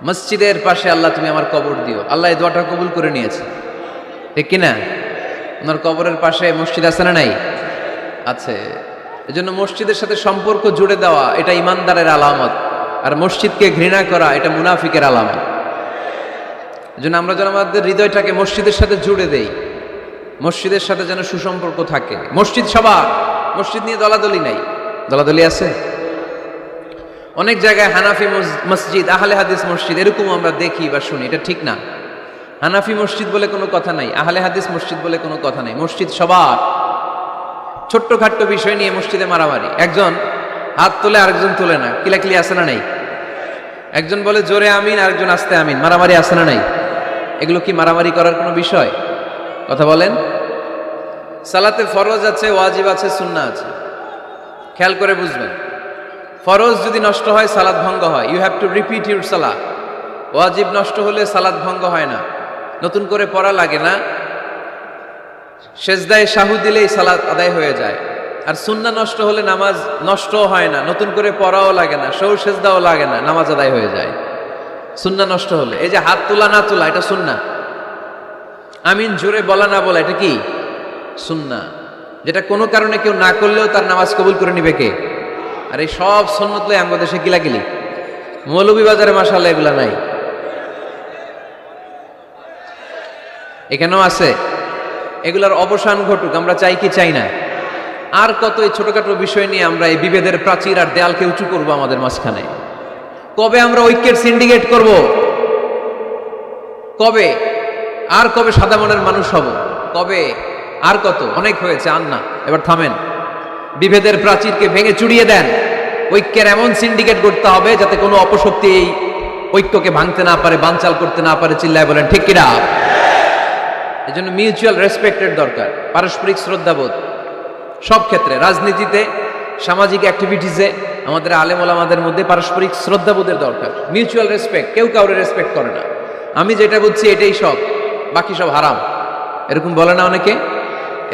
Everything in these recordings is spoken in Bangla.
মসজিদের পাশে আল্লাহ তুমি আমার কবর দিও, আল্লাহ এই দোয়াটা কবুল করে নিয়েছে, ঠিক কিনা? ওনার কবরের পাশে মসজিদ আছে না নাই? আছে। এজন্য মসজিদের সাথে সম্পর্ক জুড়ে দেওয়া এটা ইমানদারের আলামত, আর মসজিদকে ঘৃণা করা এটা মুনাফিকের আলামত। এজন্য আমরা যেন আমাদের হৃদয়টাকে মসজিদের সাথে জুড়ে দেই, মসজিদের সাথে যেন সুসম্পর্ক থাকে। মসজিদ সবার, মসজিদ নিয়ে দলাদলি নাই। দলাদলি আছে অনেক জায়গায়, হানাফি মসজিদ, আহলে হাদিস মসজিদ এরকম আমরা দেখি বা শুনি, এটা ঠিক না। হানাফি মসজিদ বলে কোনো কথা নাই, আহলে হাদিস মসজিদ বলে কোনো কথা নাই। মসজিদ সবার। ছোট্টখাট্ট বিষয় নিয়ে মসজিদে মারামারি, একজন হাত তোলে আরেকজন তোলে না, কিলাকিলি আছে না নাই? একজন বলে জোরে আমিন, আরেকজন আস্তে আমিন, মারামারি আছে না নাই? এগুলো কি মারামারি করার কোনো বিষয়? কথা বলেন। সালাতে ফরজ আছে, ওয়াজিব আছে, সুন্নাহ আছে। খেয়াল করে বুঝবেন, ফরজ যদি নষ্ট হয় সালাত ভঙ্গ হয়, you have to repeat your সালাত। ওয়াজিব নষ্ট হলে সালাত ভঙ্গ হয় না, নতুন করে পড়া লাগে না, সেজদায় সাহু দিলেই সালাত আদায় হয়ে যায়। আর সুন্নাহ নষ্ট হলে নামাজ নষ্টও হয় না, নতুন করে পড়াও লাগে না, সৌ সেজদাও লাগে না, নামাজ আদায় হয়ে যায় সুন্নাহ নষ্ট হলে। এই যে হাত তোলা না তোলা এটা সুন্নাহ, আমিন জোরে বলা না বলা এটা কি সুন্নাহ, যেটা কোনো কারণে কেউ না করলেও তার নামাজ কবুল করে নিবে কে? আর এই সব সুন্নত লই আমাদের দেশে কিলাকিলি। মৌলভীবাজারে মাশাআল্লাহ এগুলা নাই, এখানেও আছে। এগুলার অবসান ঘটুক, আমরা চাই কি চাই না? আর কত এই ছোটখাটো বিষয় নিয়ে আমরা এই বিভেদের প্রাচীর আর দেয়ালকে উঁচু করব আমাদের মাঝখানে? কবে আমরা ঐক্যের সিন্ডিকেট করব? কবে? আর কবে সাদা মনের মানুষ হব? কবে? আর কত? অনেক হয়েছে, আর না, এবার থামেন। বিভেদের প্রাচীরকে ভেঙে চুড়িয়ে দেন। ঐক্যের এমন সিন্ডিকেট করতে হবে যাতে কোনো অপশক্তি এই ঐক্যকে ভাঙতে না পারে, বানচাল করতে না পারে। চিল্লায় বলেন ঠিক কিনা? এজন্য মিউচুয়াল রেসপেক্টের দরকার, পারস্পরিক শ্রদ্ধাবোধ সব ক্ষেত্রে, রাজনীতিতে, সামাজিক অ্যাক্টিভিটিসে আমাদের আলেম ওলামাদের মধ্যে পারস্পরিক শ্রদ্ধাবোধের দরকার। মিউচুয়াল রেসপেক্ট, কেউ কাউরে রেসপেক্ট করে না। আমি যেটা বলছি এটাই সব, বাকি সব হারাম, এরকম বলে না অনেকে?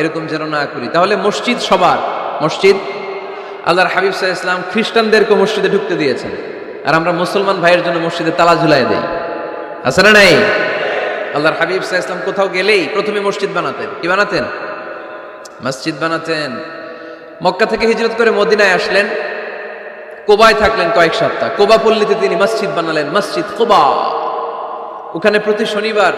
এরকম যেন না করি। তাহলে মসজিদ সবার। মসজিদ, আল্লাহর হাবিব সাল্লাল্লাহু আলাইহি ওয়াসাল্লাম খ্রিস্টানদেরকে মসজিদে ঢুকতে দিয়েছেন, আর আমরা মুসলমান ভাইয়ের জন্য মসজিদে তালা ঝুলাই দেই, আছে না নাই? আল্লাহর হাবিব সাল্লাল্লাহু আলাইহি ওয়াসাল্লাম কোথাও গেলেই প্রথমে মসজিদ বানাতেন। কি বানাতেন? মসজিদ বানাতেন। মক্কা থেকে হিজরত করে মদিনায় আসলেন, কোবায় থাকলেন কয়েক সপ্তাহ। কোবা পল্লীতে তিনি মসজিদ বানালেন, মসজিদ কোবা। ওখানে প্রতি শনিবার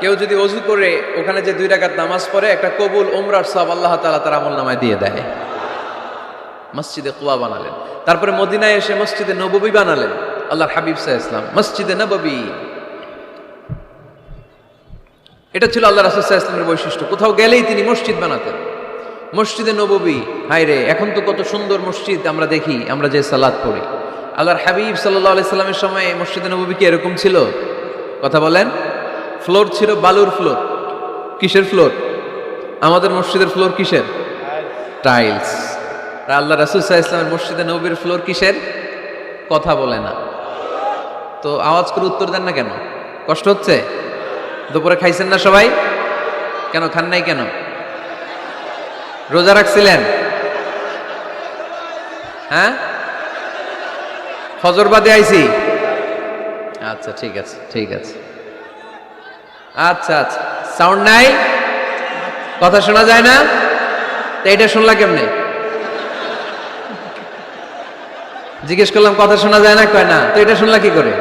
কেউ যদি ওযু করে ওখানে যে 2 রাকাত নামাজ পড়ে, একটা কবুল উমরার সওয়াব আল্লাহ তাআলা তার আমলনামায় দিয়ে দেয়। মসজিদে কোবা বানালেন। তারপরে মদিনায় এসে মসজিদে নববী বানালেন আল্লাহর হাবিব সাল্লাল্লাহু আলাইহি ওয়াসাল্লাম, মসজিদে নববী। এটা ছিল আল্লাহ রাসূল সাল্লাল্লাহু আলাইহি ওয়াসাল্লামের বৈশিষ্ট্য। কোথাও গেলেই তিনি মসজিদ বানাতেন। মসজিদে নববী, হায় রে, এখন তো কত সুন্দর মসজিদ আমরা দেখি, আমরা যে সালাত পড়ি। আল্লাহর হাবিব সাল্লাল্লাহু আলাইহি সাল্লামের সময় মসজিদে নববী কি এরকম ছিল? কথা বলেন। ফ্লোর ছিল বালুর ফ্লোর। কিসের ফ্লোর? আমাদের মসজিদের ফ্লোর কিসের? টাইলস। আর আল্লাহ রাসূল সাল্লাল্লাহু আলাইহি ওয়াসাল্লামের মসজিদে নববীর ফ্লোর কিসের? কথা বলে না তো আওয়াজ করে উত্তর দেন না কেন? কষ্ট হচ্ছে? দুপুরে খাইছেন না সবাই? কেন খান নাই কেন? রোজা রাখছিলেন? হ্যাঁ, ফজর বাদে আইছি। আচ্ছা ঠিক আছে, ঠিক আছে। আচ্ছা আচ্ছা, সাউন্ড নাই, কথা শোনা যায় না? তো এটা শুনলা কেমনে? জিজ্ঞেস করলাম কথা শোনা যায় না, কয় না। তো এটা শুনলা কি করে?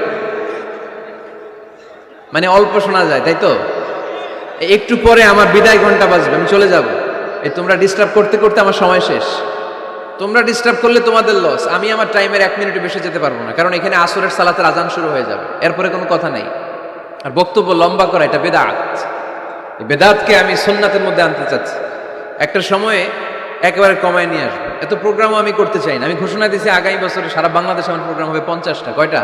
মানে অল্প শোনা যায়, তাই তো? একটু পরে আমার বিদায় ঘন্টা বাজবে, আমি চলে যাব। এই তোমরা ডিস্টার্ব করতে করতে আমার সময় শেষ। তোমরা ডিস্টার্ব করলে তোমাদের লস, আমি আমার টাইমের 1 মিনিট বেশি যেতে পারবো না, কারণ এখানে আসরের সালাতের আজান শুরু হয়ে যাবে, এরপরে কোনো কথা নেই। আর বক্তব্য লম্বা করা এটা বেদাত। এই বেদাতকে আমি সুন্নাতের মধ্যে আনতে চাচ্ছি। একটা সময়ে একেবারে কমায় নিয়ে আসবো। এত প্রোগ্রামও আমি করতে চাই না। আমি ঘোষণা দিয়েছি আগামী বছরে সারা বাংলাদেশে আমার প্রোগ্রাম হবে 50টা। কয়টা?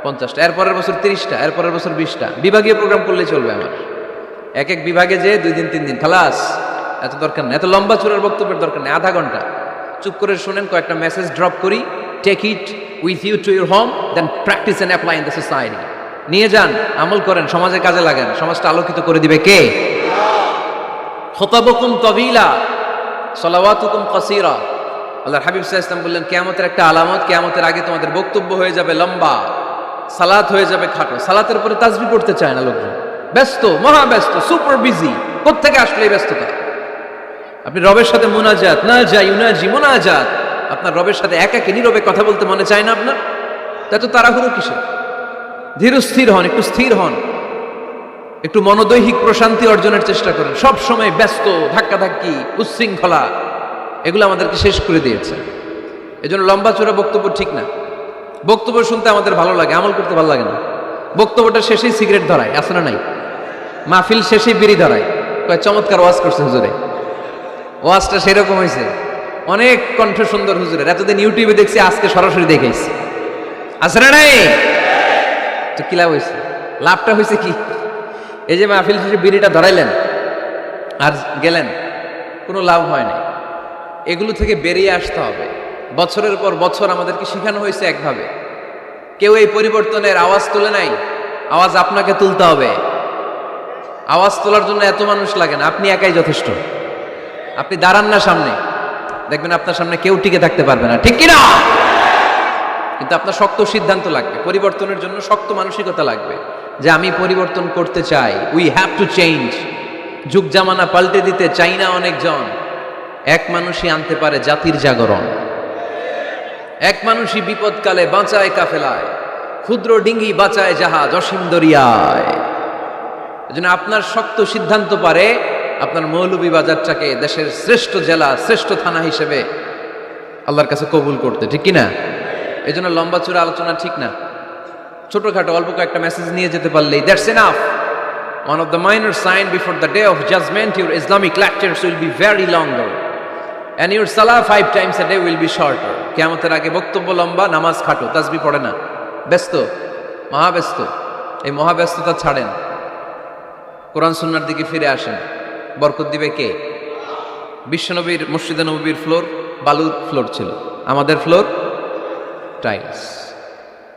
50টা। এরপরের বছর 30টা, এরপরের বছর 20টা। বিভাগীয় প্রোগ্রাম করলেই চলবে আমার। এক এক বিভাগে যে 2 দিন 3 দিন খালাস। এত দরকার নেই, এত লম্বা চূড়ার বক্তব্যের দরকার নেই। আধা ঘন্টা চুপ করে শুনেন, কয়েকটা মেসেজ ড্রপ করি, take it with you to your home, then practice and apply in the society. নিয়ে যান, আমল করেন, সমাজে কাজে লাগান। সমাজটা আলোকিত করে দিবে কে? খুতাবুকুম তাবিলা সালাওয়াতুকুম কাসীরা। আল্লাহর হাবিব সাল্লাল্লাহু আলাইহি ওয়াসাল্লাম বললেন, কিয়ামতের একটা আলামত, কিয়ামতের আগে তোমাদের বক্তব্য হয়ে যাবে লম্বা। সালাত হয়ে যাবে খাটো, সালাতের পরে তাসবিহ পড়তে চায় না লোকজন, ব্যস্ত, মহা ব্যস্ত, সুপার বিজি। কোত্থেকে আসলে এই ব্যস্ততা? আপনি রবের সাথে মুনাজাত, না যাই উনাজি মুনাজাত, আপনার রবের সাথে একাকী নীরবে কথা বলতে মনে চায় না আপনার? তা তো তাড়াহুড়ো কিসে? ধীর স্থির হন, একটু স্থির হন, একটু মনোদৈহিক প্রশান্তি অর্জনের চেষ্টা করেন। সব সময় ব্যস্ত, ধাক্কাধাক্কি, উচ্ছৃঙ্খলা, এগুলো আমাদেরকে শেষ করে দিয়েছে। এজন্য লম্বা চূড়া বক্তব্য ঠিক না। বক্তব্য শুনতে আমাদের ভালো লাগে, আমল করতে ভালো লাগে না। বক্তব্যটা শেষেই সিগারেট ধরায়, আছে না নাই? মাহফিল শেষেই বিড়ি ধরায়, কয় চমৎকার ওয়াজ করছে হুজুরে। ওয়াজটা সেরকম হয়েছে, অনেক কণ্ঠ সুন্দর হুজুরের, এতদিন ইউটিউবে দেখছি, আজকে সরাসরি দেখাইছি, আছে না নাই? তো কি লাভ হয়েছে? লাভটা হয়েছে কি? এই যে মাহফিল শেষে বিড়িটা ধরাইলেন আর গেলেন, কোনো লাভ হয় না। এগুলো থেকে বেরিয়ে আসতে হবে। বছরের পর বছর আমাদেরকে শেখানো হয়েছে একভাবে, কেউ এই পরিবর্তনের আওয়াজ তোলে নাই। আওয়াজ আপনাকে তুলতে হবে। আওয়াজ তোলার জন্য এত মানুষ লাগে না, আপনি একাই যথেষ্ট। আপনি দাঁড়ান না সামনে, দেখবেন আপনার সামনে কেউ টিকে থাকতে পারবে না, ঠিক কিনা? কিন্তু আপনার শক্ত সিদ্ধান্ত লাগবে, পরিবর্তনের জন্য শক্ত মানসিকতা লাগবে, যে আমি পরিবর্তন করতে চাই। We have to change. যুগ জামানা পাল্টে দিতে চাই না অনেকজন। এক মানুষই আনতে পারে জাতির জাগরণ। এক মানুষই বিপদকালে বাঁচায় কাফেলায়, ক্ষুদ্র ডিঙ্গি বাঁচায় জাহাজ অসীম দরিয়ায়। এজন্য আপনার শক্ত সিদ্ধান্ত পারে আপনার মৌলভীবাজারটাকে দেশের শ্রেষ্ঠ জেলা, শ্রেষ্ঠ থানা হিসেবে আল্লাহর কাছে কবুল করতে, ঠিক কিনা? এই জন্য লম্বা চূড়া আলোচনা ঠিক না। ছোটখাটো অল্প কয়েকটা মেসেজ নিয়ে যেতে পারলেই that's enough. One of the minor sign before the day of judgment, your Islamic lectures will be very longer and your salah 5 times a day will be shorter. কিয়ামতের আগে বক্তব্য লম্বা, নামাজ খাটো, তাসবিহ পড়ে না, ব্যস্ত, মহাব্যস্ত। এই মহাব্যস্ততা ছাড়েন, কোরআন সুন্নাহর দিকে ফিরে আসেন। বরকত দিবে কে? বিশ্বনবীর মসজিদে নববীর ফ্লোর বালুর ফ্লোর ছিল, আমাদের ফ্লোর টাইলস।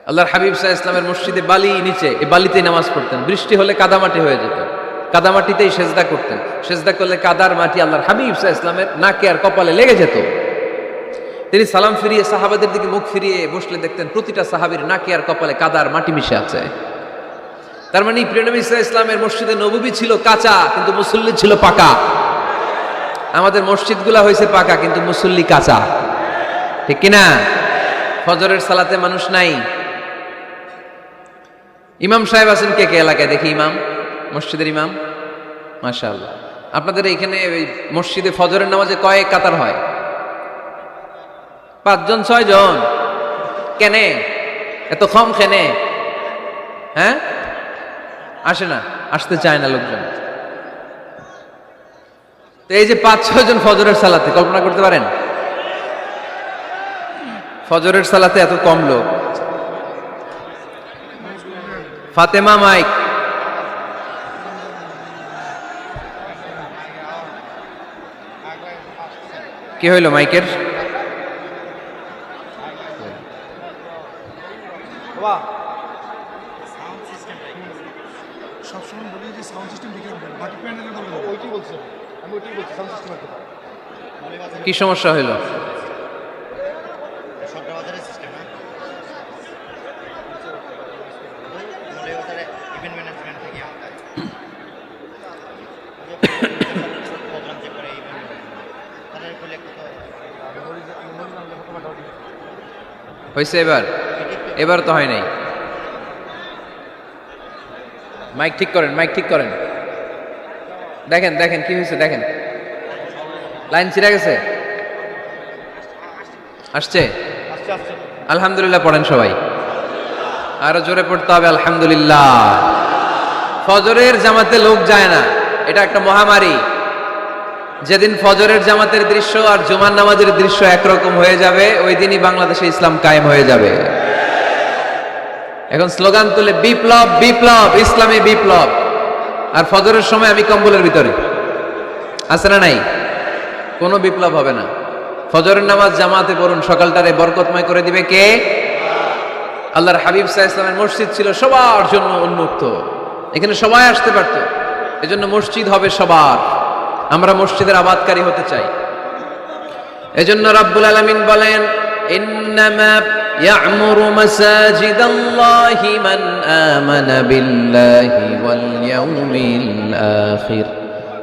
আল্লাহর হাবিব সাল্লাল্লাহু আলাইহি ওয়াসাল্লামের মসজিদে বালি নিচে, এই বালিতেই নামাজ পড়তেন। বৃষ্টি হলে কাদামাটি হয়ে যেত, কাদামাটিতেই সেজদা করতেন। সেজদা করলে কাদার মাটি আল্লাহর হাবিব সাল্লাল্লাহু আলাইহি ওয়াসাল্লামের নাকে আর কপালে লেগে যেত। তিনি সালাম ফিরিয়ে সাহাবাদের দিকে মুখ ফিরিয়ে বসলে দেখতেন প্রতিটা সাহাবীর নাকে আর কপালে কাদার মাটি মিশে আছে। তার মানে প্রিয় নবী সাল্লাল্লাহু আলাইহি ওয়াসাল্লামের মসজিদে নববী ছিল কাঁচা, কিন্তু মুসল্লি ছিল পাকা। আমাদের মসজিদগুলা হয়েছে পাকা, কিন্তু মুসল্লি কাঁচা, ঠিক কিনা? ফজরের সালাতে মানুষ নাই। ইমাম সাহেব আছেন কে কে এলাকায়? দেখি ইমাম, মসজিদের ইমাম, মাশাআল্লাহ। আপনাদের এখানে ওই মসজিদে ফজরের নামাজে কয়েক কাতার হয়? 5 জন 6 জন। কেনে এত কম? কেনে? হ্যাঁ, আসে না, আসতে চায় না লোকজন। তো এই যে 5-6 জন ফজরের সালাতে, কল্পনা করতে পারেন ফজরের সালাতে এত কম লোক। ফাতেমা মাইক, কি হইল মাইকের? সবসময় বলি যে সাউন্ড সিস্টেম ঠিক রাখবেন, বাকি প্যান্ডেলের বলবো ওইটাই বলছি, আমি ওইটাই বলছি, সাউন্ড সিস্টেম রাখতে কি সমস্যা হইল? সবটা বাজারের সিস্টেম না, মলে বাজারে ইভেন্ট ম্যানেজমেন্ট থেকে আমাদের প্রোগ্রাম চেক করে ইভেন্ট তাদের করলে কত হয়েছে? এবার তো হয় নাই। মাইক ঠিক করেন, মাইক ঠিক করেন। দেখেন দেখেন কি হয়েছে, দেখেন লাইন ছিঁড়ে গেছে, আসছে। আলহামদুলিল্লাহ পড়েন সবাই, আরো জোরে পড়তে হবে আলহামদুলিল্লাহ। ফজরের জামাতে লোক যায় না, এটা একটা মহামারী। যেদিন ফজরের জামাতের দৃশ্য আর জুমার নামাজের দৃশ্য একরকম হয়ে যাবে, ওই দিনই বাংলাদেশে ইসলাম কায়েম হয়ে যাবে। এখন স্লোগান তুলে বিপ্লব বিপ্লব, ইসলামী বিপ্লব। আর ফজরের সময় আমি কম্বলের ভিতরে, আছে না নাই? কোনো বিপ্লব হবে না। ফজরের নামাজ জামাতে পড়ুন, সকালটারে বরকতময় করে দিবে কে? আল্লাহর হাবিব সাল্লাল্লাহু আলাইহি ওয়াসাল্লামের মসজিদ ছিল সবার জন্য উন্মুক্ত, এখানে সবাই আসতে পারত। এজন্য মসজিদ হবে সবার। আমরা মসজিদের আবাদকারী হতে চাই। এজন্য রাব্বুল আলামিন বলেন, ইন্নামা يعمر مساجد الله من آمن بالله واليوم الآخر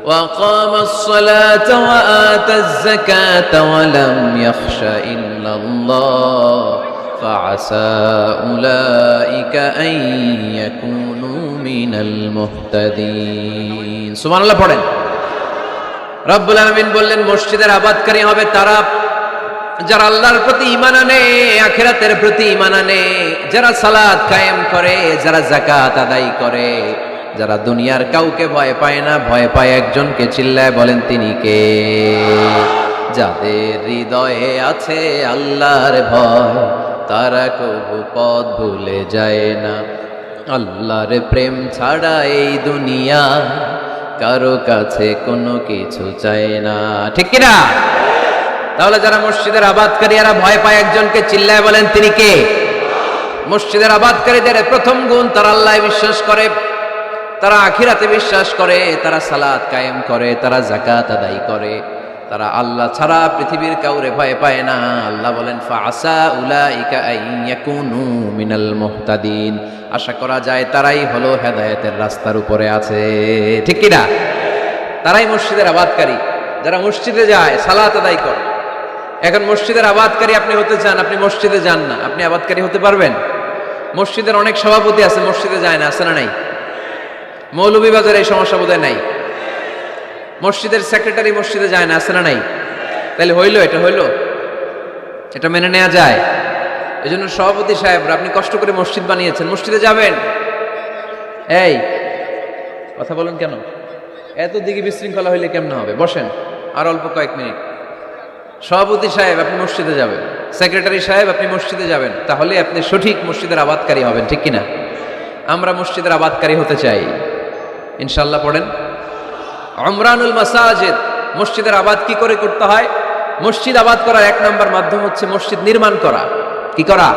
وأقام الصلاة وآتى الزكاة ولم يخش إلا الله فعسى أولئك أن يكونوا من المهتدين سبحان الله পড়েন রব্বুল আলামিন বললেন মসজিদের আবাদকারী হবে তারা যারা আল্লাহর প্রতি ঈমান আনে আখিরাতের প্রতি ঈমান আনে যারা সালাত কায়েম করে যারা যাকাত আদায় করে যারা দুনিয়ার কাউকে ভয় পায় না ভয় পায় একজনকে চিল্লায় বলেন তিনি কে যাদের হৃদয়ে আছে আল্লাহর ভয় তারা কবু পথ ভুলে যায় না আল্লাহর প্রেম ছাড়া এই দুনিয়া কারো কাছে কোনো কিছু চায় না ঠিক কি না তাহলে যারা মসজিদের আবাদকারী এরা ভয় পায় একজনকে চিল্লায় বলেন তিনি কে মসজিদের আবাদকারীদের প্রথম গুণ তারা আল্লাহয় বিশ্বাস করে তারা আখিরাতে বিশ্বাস করে তারা সালাত কায়েম করে তারা যাকাত আদায় করে তারা আল্লাহ ছাড়া পৃথিবীর কাউরে ভয় পায় না আল্লাহ বলেন ফাআসা উলাইকা আইয়াকুনু মিনাল মুহতাদিন আশা করা যায় তারাই হলো হেদায়েতের রাস্তার উপরে আছে ঠিক কি না তারাই মসজিদের আবাদকারী যারা মসজিদে যায় সালাত আদায় করে এখন মসজিদের আবাদকারী আপনি হতে চান আপনি মসজিদে যান না আপনি আবাদকারী হতে পারবেন মসজিদের অনেক সভাপতি আছে মসজিদে যায় না আছে না নাই মৌলভীবাজারে এই সমস্যা বোধহয় নাই মসজিদের সেক্রেটারি মসজিদে যায় না আছে না নাই তাহলে হইল এটা মেনে নেওয়া যায় এই জন্য সভাপতি সাহেবরা আপনি কষ্ট করে মসজিদ বানিয়েছেন মসজিদে যাবেন এই কথা বলেন কেন এত দিকে বিশৃঙ্খলা হইলে কেমন হবে বসেন আর অল্প কয়েক মিনিট সভাপতি সাহেব আপনি মসজিদে যাবেন সেক্রেটারি সাহেব আপনি মসজিদে যাবেন তাহলে আপনি সঠিক মসজিদের আবাদকারী হবেন ঠিক কিনা আমরা মসজিদের আবাদকারী হতে চাই ইনশাআল্লাহ পড়েন উমরানুল মাসাজিদ মসজিদের আবাদ কি করে করতে হয় মসজিদ আবাদ করার এক নম্বর মাধ্যম হচ্ছে মসজিদ নির্মাণ করা কি করা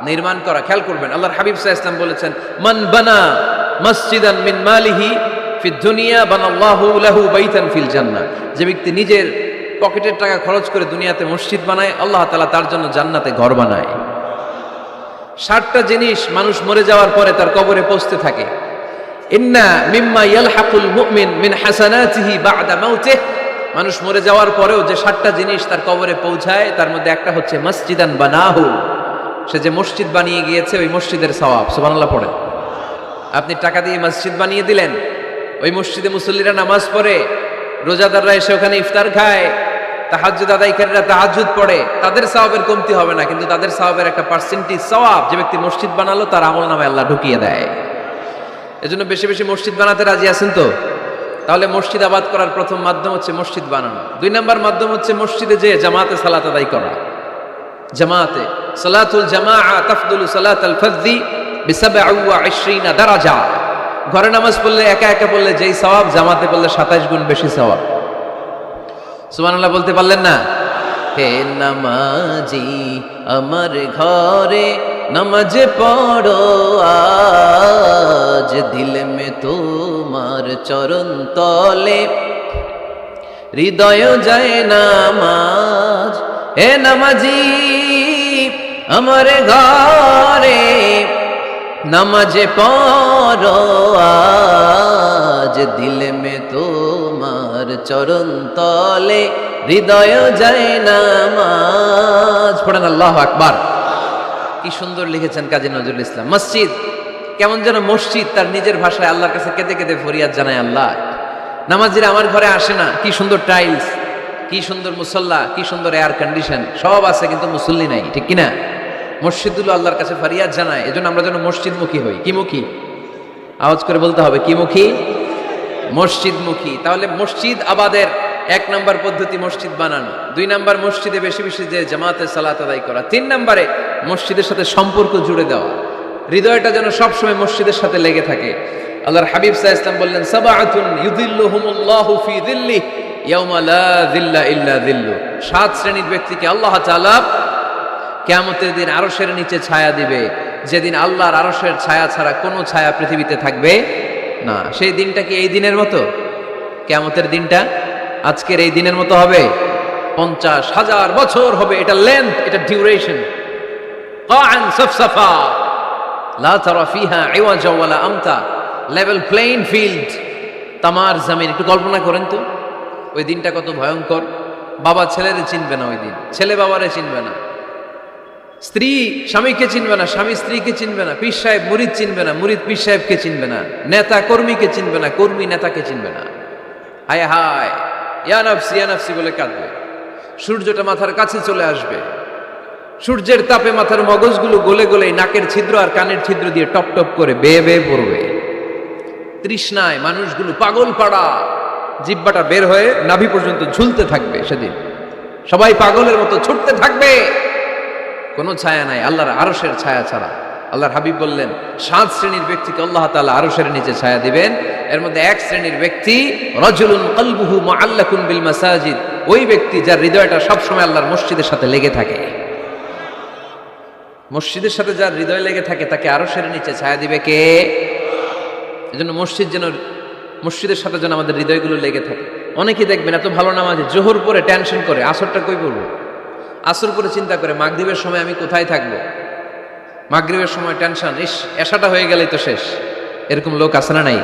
নির্মাণ করা খেয়াল করবেন আল্লাহর হাবিব সাল্লাল্লাহু আলাইহি ওয়াসাল্লাম বলেছেন মান বানা মসজিদান মিন মালিহি ফিদ দুনিয়া বানাল্লাহু লাহু বাইতান ফিল জান্নাহ যে ব্যক্তি নিজের পকেটের টাকা খরচ করে দুনিয়াতে মসজিদ বানায় আল্লাহ তাআলা তার জন্য জান্নাতে ঘর বানায় 60টা জিনিস মানুষ মরে যাওয়ার পরে তার কবরে পৌঁছতে থাকে ইন্না মিম্মা ইয়ালহাকুল মুমিন মিন হাসানাতিহি বা'দা মাউতিহি মানুষ মরে যাওয়ার পরেও যে 60টা জিনিস তার কবরে পৌঁছায় তার মধ্যে একটা হচ্ছে মসজিদান বানাহু সে যে মসজিদ বানিয়ে গিয়েছে ওই মসজিদের সওয়াব সুবহানাল্লাহ পড়েন আপনি টাকা দিয়ে মসজিদ বানিয়ে দিলেন ওই মসজিদে মুসল্লিরা নামাজ পড়ে রোজাদাররা এসে ওখানে ইফতার খায় তাহাজ্জুদ আদায়কারীরা তাহাজ্জুদ পড়ে তাদের সওয়াবের কমতি হবে না কিন্তু তাদের সওয়াবের একটা পার্সেন্টেজ সওয়াব যে ব্যক্তি মসজিদ বানালো তার আমলনামায় আল্লাহ ঢুকিয়ে দেয় এজন্য বেশি বেশি মসজিদ বানাতে রাজি আছেন তো তাহলে মসজিদ আবাদ করার প্রথম মাধ্যম হচ্ছে মসজিদ বানানো 2 নম্বর মাধ্যম হচ্ছে মসজিদে যে জামাতে সালাত আদায় করা জামাতে সালাতুল জামাআ তাফদুলু সালাতাল ফাযযি বি27 দারাজা ঘরে নামাজ পড়লে একা একা পড়লে যেই সওয়াব জামাতে পড়লে 27 গুণ বেশি সওয়াব সুবহানাল্লাহ বলতে পারলেন না হে নামাজি আমার ঘরে নামাজ পড়ো আজ দিল মে তোমার চরণ তলে হৃদয় যায় নামাজ হে নামাজি আমার ঘরে নামাজ পড়ো আজ দিল মে তোমার চরণ তলে হৃদয় যায় নামাজ পড়েন আল্লাহু আকবার কি সুন্দর লিখেছেন কাজী নজরুল ইসলাম মসজিদ কেমন যেন মসজিদ তার নিজের ভাষায় আল্লাহর কাছে কেঁদে কেঁদে ফরিয়াদ জানায় আল্লাহ নামাজিরা আমার ঘরে আসে না কি সুন্দর টাইলস কি সুন্দর মুসল্লা কি সুন্দর এয়ার কন্ডিশন সব আছে কিন্তু মুসল্লি নাই ঠিক কিনা মসজিদগুলো আল্লাহর কাছে ফরিয়াদ জানায় এজন্য আমরা যেন মসজিদমুখী হই কি মুখী আওয়াজ করে বলতে হবে কি মুখী মসজিদমুখী তাহলে মসজিদ আবাদের 1 নম্বর পদ্ধতি মসজিদ বানানো 2 নম্বর মসজিদে বেশি বেশি যে জামাতে সালাত আদায় করা 3 নম্বরে মসজিদের সাথে সম্পর্ক জুড়ে দেওয়া হৃদয়টা যেন সবসময় মসজিদের সাথে লেগে থাকে আল্লাহর হাবিব সাল্লাল্লাহু আলাইহি ওয়াসাল্লাম বললেন সাবআতুন ইউযিল্লুহুমুল্লাহু ফি যিল্লি ইয়াওমা লা যিল্লা ইল্লা যিল্লু 7 শ্রেণীর ব্যক্তিকে আল্লাহ তাআলা কিয়ামতের দিন আরশের নিচে ছায়া দিবে যেদিন আল্লাহর আরশের ছায়া ছাড়া কোনো ছায়া পৃথিবীতে থাকবে না সেই দিনটা কি এই দিনের মতো কিয়ামতের দিনটা আজকের এই দিনের মতো হবে 50,000 বছর হবে এটা লেন্থ এটা ডিউরেশন قاعا صفصفا لا ترى فيها عوجا ولا امتا, লেভেল প্লেইন ফিল্ড, তামার জমিন। একটু কল্পনা করেন তো ওই দিনটা কত ভয়ঙ্কর। বাবা ছেলেরে চিনবে না ওই দিন, ছেলে বাবারে চিনবে না, স্ত্রী স্বামীকে চিনবে না, স্বামী স্ত্রীকে চিনবে না, পীর সাহেব মুরিদ চিনবে না, মুরিদ পীর সাহেবকে চিনবে না, নেতা কর্মীকে চিনবে না, কর্মী নেতাকে চিনবে না। হায় হায়, ইয়া নাফসি বলে কাঁদবে। সূর্যটা মাথার কাছে চলে আসবে, সূর্যের তাপে মাথার মগজগুলো গলে গলে নাকের ছিদ্র আর কানের ছিদ্র দিয়ে টপ টপ করে বেয়ে বেয়ে পড়বে। তৃষ্ণায় মানুষগুলো পাগল পাড়া, জিব্বাটা বের হয়ে নাভি পর্যন্ত ঝুলতে থাকবে। সেদিন সবাই পাগলের মতো ছুটতে থাকবে, কোনো ছায়া নাই আল্লাহর আরশের ছায়া ছাড়া। আল্লাহর হাবিব বললেন 7 শ্রেণীর ব্যক্তিকে আল্লাহ তাআলা আরশের নিচে ছায়া দিবেন। এর মধ্যে 1 শ্রেণীর ব্যক্তি রাজুলুন কলবুহু মুআল্লাকুন বিল মাসাজিদ, ওই ব্যক্তি যার হৃদয়টা সবসময় আল্লাহর মসজিদের সাথে লেগে থাকে। মসজিদের সাথে যার হৃদয় লেগে থাকে তাকে আরশের নিচে ছায়া দিবে কে? এজন্য মসজিদের সাথে যেন আমাদের হৃদয়গুলো লেগে থাকে। অনেকেই দেখবেন এত ভালো নামাজে জোহর পরে টেনশন করে আসরটা কই পড়বো, আসর পরে চিন্তা করে মাগরিবের সময় আমি কোথায় থাকবো, মাগরিবের সময় টেনশন, ইস এশাটা হয়ে গেলেই তো শেষ। এরকম লোক আছে না নাই?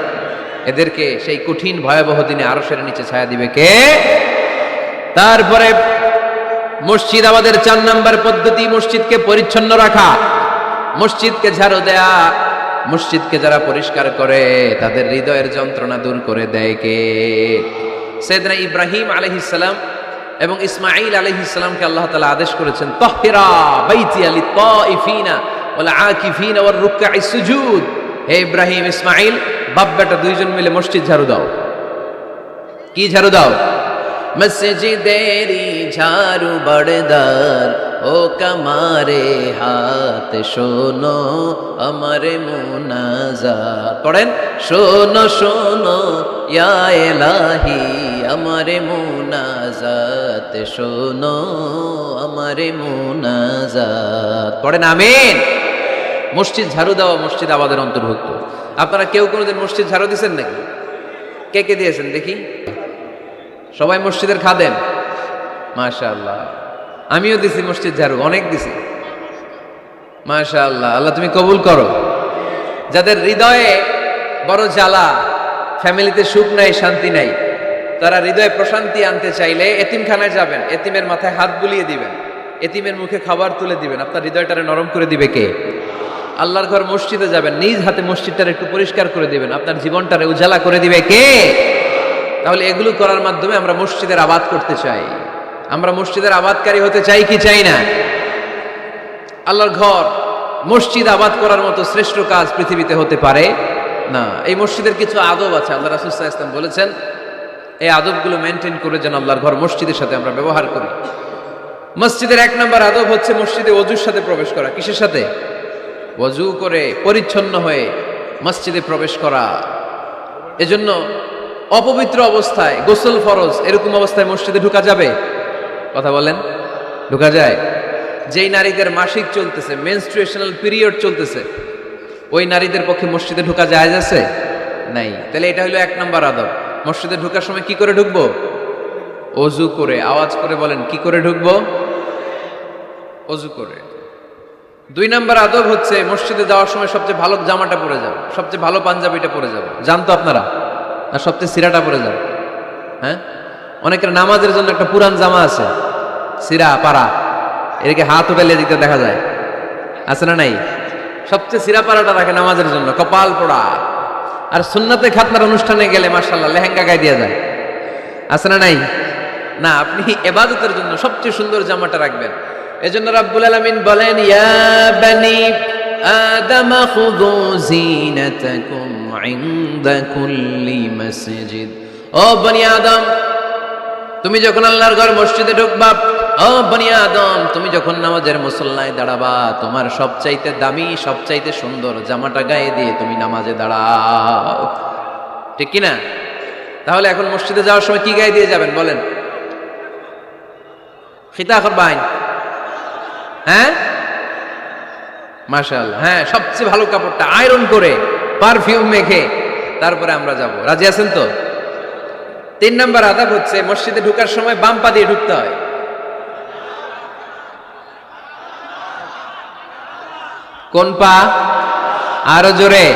এদেরকে সেই কঠিন ভয়াবহ দিনে আরশের নিচে ছায়া দিবে কে? তারপরে মসজিদ আমাদের 4 নাম্বার পদ্ধতি, মসজিদকে পরিচ্ছন্ন রাখা, মসজিদকে ঝাড়ু দেয়া। মসজিদকে যারা পরিষ্কার করে তাদের হৃদয়ের যন্ত্রণা দূর করে দেয় কে? সাইয়েদনা ইব্রাহিম আলাইহিস সালাম এবং ইসমাঈল আলাইহিস সালামকে আল্লাহ তাআলা আদেশ করেছেন তাহহিরা বাইতিয়া লিত-তাইফিনা ওয়াল আকিফিনা ওয়ার রুকআইস সুজুদ। হে ইব্রাহিম ইসমাঈল, বাপ বেটা দুইজন মিলে মসজিদ ঝাড়ু দাও। কি ঝাড়ু দাও? মসজিদেরি ঝাড়ু বড়দার, ও কামারে হাত শোনো আমারে মুনাজাত। পড়েন, শোনো শোনো ইয়া ইলাহি আমারে মুনাজাত, শোনো আমারে মুনাজাত। পড়েন আমিন। মসজিদ ঝাড়ু দেওয়া মসজিদ আমাদের অন্তর্ভুক্ত। আপনারা কেউ কোনোদিন মসজিদ ঝাড়ু দিয়েছেন নাকি? কে কে দিয়েছেন দেখি? সবাই মসজিদের খাদেম? মাশাআল্লাহ, আমিও দিছি মসজিদ ঝাড়ু, অনেক দিছি। মাশাআল্লাহ, আল্লাহ তুমি কবুল করো। যাদের হৃদয়ে বড় জ্বালা, ফ্যামিলিতে সুখ নাই, শান্তি নাই, তারা হৃদয়ে প্রশান্তি আনতে চাইলে এতিমখানায় যাবেন, এতিমের মাথায় হাত বুলিয়ে দিবেন, এতিমের মুখে খাবার তুলে দিবেন। আপনার হৃদয়টারে নরম করে দিবে কে? আল্লাহর ঘর মসজিদে যাবেন, নিজ হাতে মসজিদটারে একটু পরিষ্কার করে দিবেন, আপনার জীবনটারে উজালা করে দিবে কে? তাহলে এগুলো করার মাধ্যমে আমরা মসজিদের আবাদ করতে চাই। আমরা মসজিদের আবাদকারী হতে চাই কি চাই না? আল্লাহর ঘর মসজিদ আবাদ করার মতো শ্রেষ্ঠ কাজ পৃথিবীতে হতে পারে না। এই মসজিদের কিছু আদব আছে, আল্লাহ রাসূল সাল্লাল্লাহু আলাইহি ওয়াসাল্লাম বলেছেন এই আদবগুলো মেনটেন করে যেন আল্লাহর ঘর মসজিদের সাথে আমরা ব্যবহার করি। মসজিদের 1 নম্বর আদব হচ্ছে মসজিদে ওযুর সাথে প্রবেশ করা। কিসের সাথে? ওযু করে পরিচ্ছন্ন হয়ে মসজিদে প্রবেশ করা। এজন্য অপবিত্র অবস্থায়, গোসল ফরজ, এরকম অবস্থায় মসজিদে ঢোকা যাবে? কথা বলেন, ঢোকা যায়? যেই নারীদের মাসিক চলতেছে, মেনস্ট্রুয়েশনাল পিরিয়ড চলতেছে, ওই নারীদের পক্ষে মসজিদে ঢোকা জায়েজ আছে? নাই। তাহলে এটা হলো 1 নম্বর আদব। মসজিদে ঢোকার সময় কি করে ঢুকবো? ওযু করে। আওয়াজ করে বলেন, কি করে ঢুকবো? ওযু করে। 2 নম্বর আদব হচ্ছে মসজিদে যাওয়ার সময় সবচেয়ে ভালো জামাটা পরে যাও, সবচেয়ে ভালো পাঞ্জাবিটা পরে যাও। জানতো আপনারা? না সবচেয়ে সিরাটা পরে যাও? হ্যাঁ, অনেকের নামাজের জন্য একটা পুরান জামা আছে, সিরা পাড়া, এদিকে হাত উঠালে দিতে দেখা যায়, আছে না নাই? সবচেয়ে সিরা পাড়াটা রাখে নামাজের জন্য, কপাল পোড়া। আর সুন্নাতে খাতনার অনুষ্ঠানে গেলে মাশাআল্লাহ লেহেঙ্গা গায়ে দেওয়া যায়, আছে না নাই? না, আপনি ইবাদতের জন্য সবচেয়ে সুন্দর জামাটা রাখবেন। এজন্য রাব্বুল আলামিন বলেন, ইয়া বানি আদম খুযু জিনাতাকুম ইনদা কুল্লি মসজিদ। ও বনি আদম, তুমি যখন আল্লাহর ঘর মসজিদে ঢুকবা, ও বনি আদম, তুমি যখন নামাজের মুসল্লায় দাঁড়াবা, তোমার সবচাইতে দামি, সবচাইতে সুন্দর জামাটা গায়ে দিয়ে তুমি নামাজে দাঁড়াও। ঠিক কি না? তাহলে এখন মসজিদে যাওয়ার সময় কি গায়ে দিয়ে যাবেন বলেন? খিতা করবাইন? হ্যাঁ, মাশাআল্লাহ, হ্যাঁ, সবচেয়ে ভালো কাপড়টা আয়রন করে পারফিউম মেখে তারপরে আমরা যাব। রাজি আছেন তো? 3 নম্বর আদব হচ্ছে মসজিদে ঢোকার সময় বাম পা দিয়ে ঢুকতে হয়। কোন পা? আরো জোরে।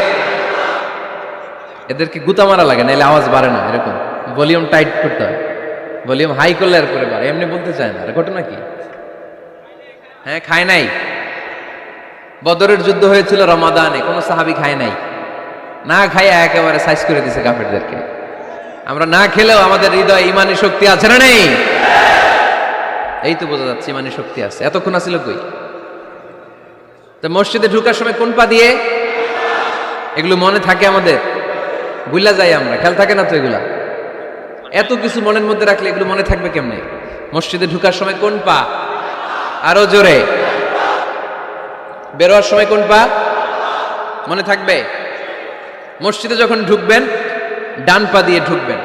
এদেরকে গুতা মারা লাগে, নাহলে আওয়াজ বাড়ে না। এরকম ভলিউম টাইট করতে হয়, ভলিউম হাই করলে আর করে বাড়ে, এমনি বলতে চায় না। আর ঘটনা কি? হ্যাঁ, খায় নাই। বদরের যুদ্ধ হয়েছিল রমাদানে, কোনো সাহাবী খায় নাই, না খাইয়া একেবারে সাইজ করে দিছে কাফেরদেরকে। আমরা না খেলেও আমাদের হৃদয়ে ইমানি শক্তি আছে না নেই? এই তো বোঝা যাচ্ছে ইমানি শক্তি আছে। এতক্ষণ আছিল কই? তো মসজিদে ঢুকার সময় কোন পা দিয়ে? এগুলো মনে থাকে আমাদের? ভুলা যাই আমরা, খেয়াল থাকে না তো এগুলা। এত কিছু মনের মধ্যে রাখলে এগুলো মনে থাকবে কেমনে? মসজিদে ঢুকার সময় কোন পা? আরো জোরে। বেরোয়ার সময় কোন পা? মনে থাকবে? মসজিদে যখন ঢুকবেন ডান পা দিয়ে ঢুকবেন,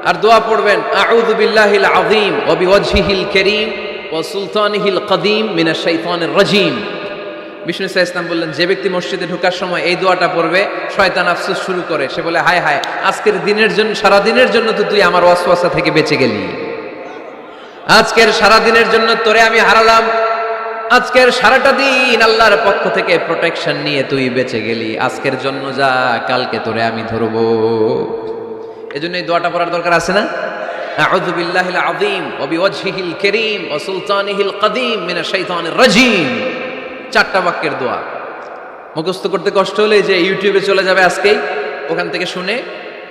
আর দোয়া পড়বেন আউযু বিল্লাহিল আযীম ওয়া বিওয়াজহিল কারীম ওয়া সুলতানিহিল কদীম মিনাশ শাইতানির রাজীম। বিষ্ণু ইসা ইসলাম বললেন, যে ব্যক্তি মসজিদে ঢোকার সময় এই দোয়াটা পড়বে, শয়তান আফসোস শুরু করে, সে বলে হায় হায়, আজকের দিনের জন্য, সারা দিনের জন্য তো তুই আমার ওয়াসওয়াসা থেকে বেঁচে গেলি, আজকের সারা দিনের জন্য তোরে আমি হারালাম, আজকের সারাটা দিন আল্লাহর পক্ষ থেকে প্রোটেকশন নিয়ে তুই বেঁচে গেলি, আজকের জন্য যা, কালকে তোরে আমি ধরবো। এজন্য এই দোয়াটা পড়ার দরকার আছে না? আউযু বিল্লাহিল আযীম ওয়া বিওয়াজহিল কারীম ওয়া সুলতানিহিল কদীম মিনাশ শাইতানির রাজীম। 4টা বাক্যের দোয়া। মুখস্থ করতে কষ্ট হলে যে ইউটিউবে চলে যাবে আজকেই, ওখান থেকে শুনে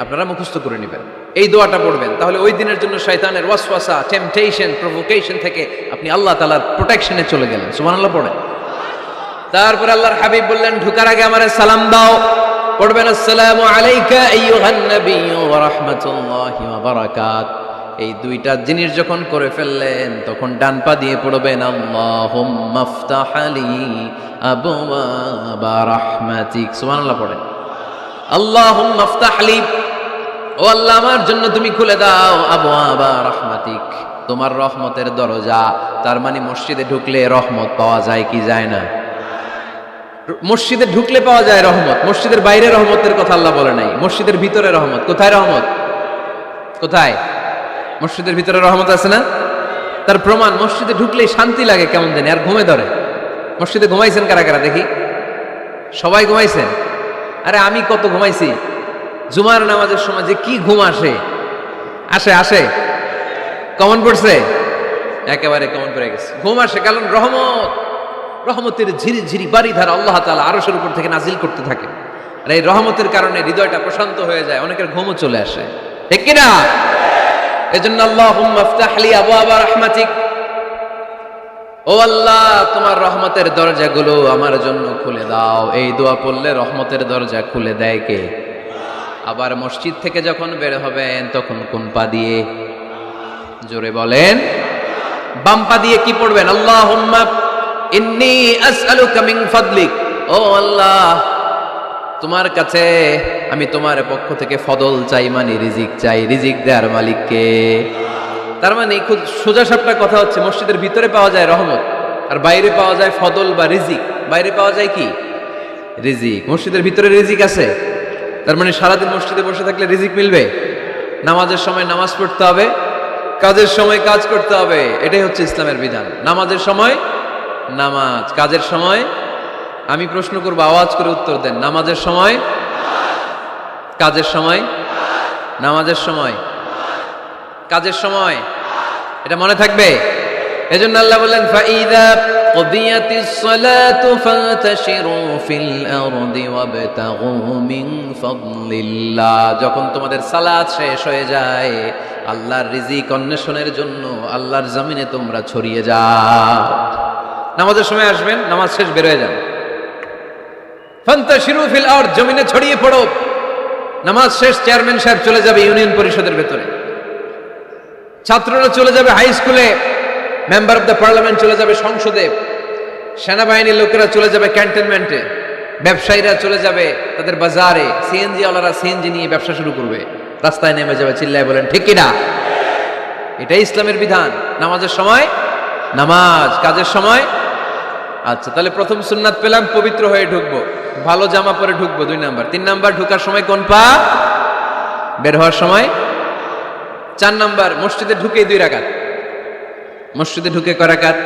আপনারা মুখস্থ করে নেবেন, এই দোয়াটা পড়বেন, তাহলে ওই দিনের জন্য শয়তানের ওয়াসওয়াসা, টেম্পটেশন, প্রভোকেশন থেকে আপনি আল্লাহ তাআলার প্রোটেকশনে চলে গেলেন। সুবহানাল্লাহ পড়েন। তারপর আল্লাহর হাবিব বললেন, ঢোকার আগে আমারে সালাম দাও। পড়বেন আসসালামু আলাইকা আইয়ুহান নাবিয়্যু ওয়া রাহমাতুল্লাহি ওয়া বারাকাত। এই 2টা জিনিস যখন করে ফেললেন, তখন ডান পা দিয়ে পড়বেন আল্লাহুম্মা ফতাহ লি আবওয়াবা রাহমাতিক। সুবহানাল্লাহ পড়েন। আল্লাহুম্মা ফতাহ লি, ও আল্লাহ আমার জন্য তুমি খুলে দাও আবওয়াবা রাহমাতিক, তোমার রহমতের দরজা। তার মানে মসজিদে ঢুকলে রহমত পাওয়া যায় কি যায় না? মসজিদে ঢুকলে পাওয়া যায় রহমত, মসজিদের বাইরে রহমতের কথা আল্লাহ বলে নাই। মসজিদের ভিতরে রহমত। কোথায় রহমত? কোথায়? মসজিদের ভিতরে রহমত আছে না? তার প্রমাণ, মসজিদে ঢুকলেই শান্তি লাগে কেমন জানি, আর ঘুমে ধরে। মসজিদে ঘুমাইছেন কারা কারা দেখি? সবাই ঘুমাইছেন? আরে আমি কত ঘুমাইছি। জুমার নামাজের সময় যে কি ঘুম আসে, আসে আসে, কমন পড়ছে, একেবারে কমন পড়ে গেছে। ঘুম আসে কারণ রহমত, রহমতের ঝিরি ঝিরি বাড়িধারা আল্লাহ তাআলা আরশের উপর থেকে নাজিল করতে থাকে, আর এই রহমতের কারণে হৃদয়টা প্রশান্ত হয়ে যায়, অনেকের ঘুমও চলে আসে, ঠিক কিনা? এজন্য আল্লাহুম্মা ফতাহ লি আবওয়াবা রাহমাতিক, ও আল্লাহ তোমার রহমতের দরজাগুলো আমার জন্য খুলে দাও। এই দোয়া পড়লে রহমতের দরজা খুলে দেয় কে? আবার মসজিদ থেকে যখন বের হবেন তখন কোন পা দিয়ে? জোরে বলেন। বাম পা দিয়ে কি পড়বেন? আল্লাহুম্মা ইন্নী আসআলুকা মিন ফাদলিক, ও আল্লাহ তোমার কাছে আমি তোমার পক্ষ থেকে ফদল চাই, মানে রিজিক চাই, রিজিক দেওয়ার মালিককে। তার মানে খুব সোজা সাপটা কথা হচ্ছে, মসজিদের ভিতরে পাওয়া যায় রহমত, আর বাইরে পাওয়া যায় ফদল বা রিজিক। বাইরে পাওয়া যায় কি? রিজিক। মসজিদের ভিতরে রিজিক আছে, তার মানে সারাদিন মসজিদে বসে থাকলে রিজিক মিলবে। নামাজের সময় নামাজ পড়তে হবে, কাজের সময় কাজ করতে হবে, এটাই হচ্ছে ইসলামের বিধান। নামাজের সময় নামাজ, কাজের সময়, আমি প্রশ্ন করব আওয়াজ করে উত্তর দেন, নামাজের সময়, কাজের সময়, নামাজের সময়, কাজের সময়, এটা মনে থাকবে। এজন্য আল্লাহ বললেন ফাইদা কুদিয়াতিস সালাতু ফান্তাশিরু ফিল আরদি ওয়াবতাগু মিন ফাদলিল্লাহ, যখন তোমাদের সালাত শেষ হয়ে যায়, আল্লাহর রিজিক অন্বেষণের জন্য আল্লাহর জমিনে তোমরা ছড়িয়ে যাও। নামাজের সময় আসবেন, নামাজ শেষ বের হয়ে যান, ফান্তাশিরু ফিল আরদ, জমিনে ছড়িয়ে পড়ো। নামাজ শেষ, চেয়ারম্যান সাহেব চলে যাবে ইউনিয়ন পরিষদের ভেতরে, ছাত্ররা চলে যাবে হাই স্কুলে, মেম্বার অফ দ্য পার্লামেন্ট চলে যাবে সংসদে, সেনাবাহিনীর লোকেরা চলে যাবে ক্যান্টনমেন্টে, ব্যবসায়ীরা চলে যাবে তাদের বাজারে, সিএনজি ওয়ালারা সিএনজি নিয়ে ব্যবসা শুরু করবে, রাস্তায় নেমে যাবে, চিল্লায় বলেন ঠিক কিনা? এটাই ইসলামের বিধান। নামাজের সময় নামাজ, কাজের সময়। আচ্ছা, তাহলে প্রথম সুন্নাত পেলাম, পবিত্র হয়ে ঢুকবো, ভালো জামা পরে ঢুকবো 2 নাম্বার। 3 নাম্বার, ঢুকার সময় কোন পা? বের হওয়ার সময়। 4 নাম্বার, মসজিদে ঢুকেই 2 রাকাত। মসজিদে ঢুকে কয় রাকাত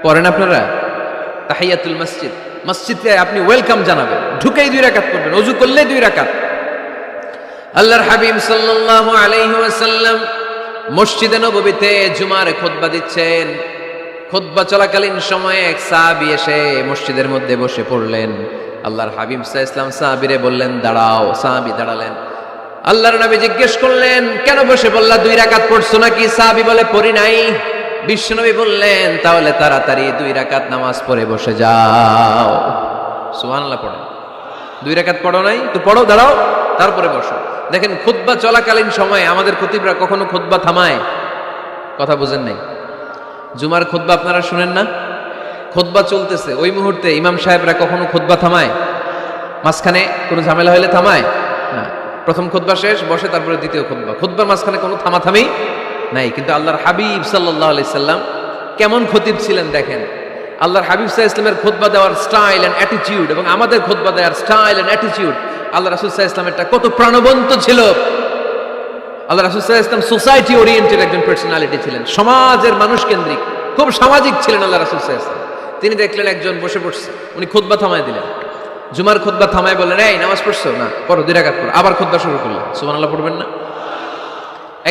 পড়েন আপনারা? তাহিয়াতুল মসজিদ, মসজিদে আপনি ওয়েলকাম জানাবেন, ঢুকেই 2 রাকাত পড়বেন, ওযু করলেই 2 রাকাত। আল্লাহর হাবিব সাল্লাল্লাহু আলাইহি ওয়াসাল্লাম মসজিদে নববীতে জুমার খুতবা দিচ্ছেন। খুতবা চলাকালীন সময়ে এক সাহাবী এসে মসজিদের মধ্যে বসে পড়লেন। আল্লাহর হাবিব সাল্লাল্লাহু আলাইহি ওয়াসাল্লাম সাহাবীরে বললেন, দাঁড়াও। সাহাবী দাঁড়ালেন। আল্লাহর নবী জিজ্ঞেস করলেন, কেন বসে বললা? 2 রাকাত পড়ছো নাকি? সাহাবী বলে, পড়ি নাই। বিশ্বনবী বললেন, তাহলে তাড়াতাড়ি 2 রাকাত নামাজ পড়ে বসে যাও। সুবহানাল্লাহ পড়ো। 2 রাকাত পড়ো নাই তো পড়ো, দাঁড়াও, তারপরে বসো। দেখেন খুতবা চলাকালীন সময়ে আমাদের খতিবরা কখনো খুতবা থামায়? কথা বুঝেন নাই? জুমার খুতবা আপনারা শুনেন না? খুতবা চলতেছে, ওই মুহূর্তে ইমাম সাহেবরা কখনো খুতবা থামায়? মাঝখানে কোনো ঝামেলা হলে থামায় না। প্রথম খুতবা শেষ, বসে, তারপরে দ্বিতীয় খুতবা। খুতবার মাঝখানে কোনো থামাথামি নাই। কিন্তু আল্লাহর হাবিব সাল্লাল্লাহু আলাইহি সাল্লাম কেমন খতিব ছিলেন দেখেন। আল্লাহর হাবিব সাল্লাল্লাহু আলাইহি সাল্লামের খুতবা দেওয়ার স্টাইল এন্ড অ্যাটিটিউড এবং আমাদের খুতবা দেওয়ার স্টাইল এন্ড অ্যাটিটিউড, আল্লাহ রাসূল সাল্লাল্লাহু আলাইহি সাল্লামেরটা কত প্রাণবন্ত ছিল। আল্লাহ রাসূল সাল্লাল্লাহু আলাইহি সাল্লাম সোসাইটি ওরিয়েন্টেড একজন পার্সোনালিটি ছিলেন, সমাজের মানুষ কেন্দ্রিক, খুব সামাজিক ছিলেন আল্লাহ রাসূল সাল্লাল্লাহু আলাইহি সাল্লাম। তিনি দেখলেন একজন বসে পড়ছে, উনি খুতবা থামায় দিলেন। জুমার খুতবা থামায় বললেন, এই নামাজ পড়ছো না? পড়ো, 2 রাকাত পড়ো। আবার খুতবা শুরু করলেন। সুবহানাল্লাহ পড়বেন না?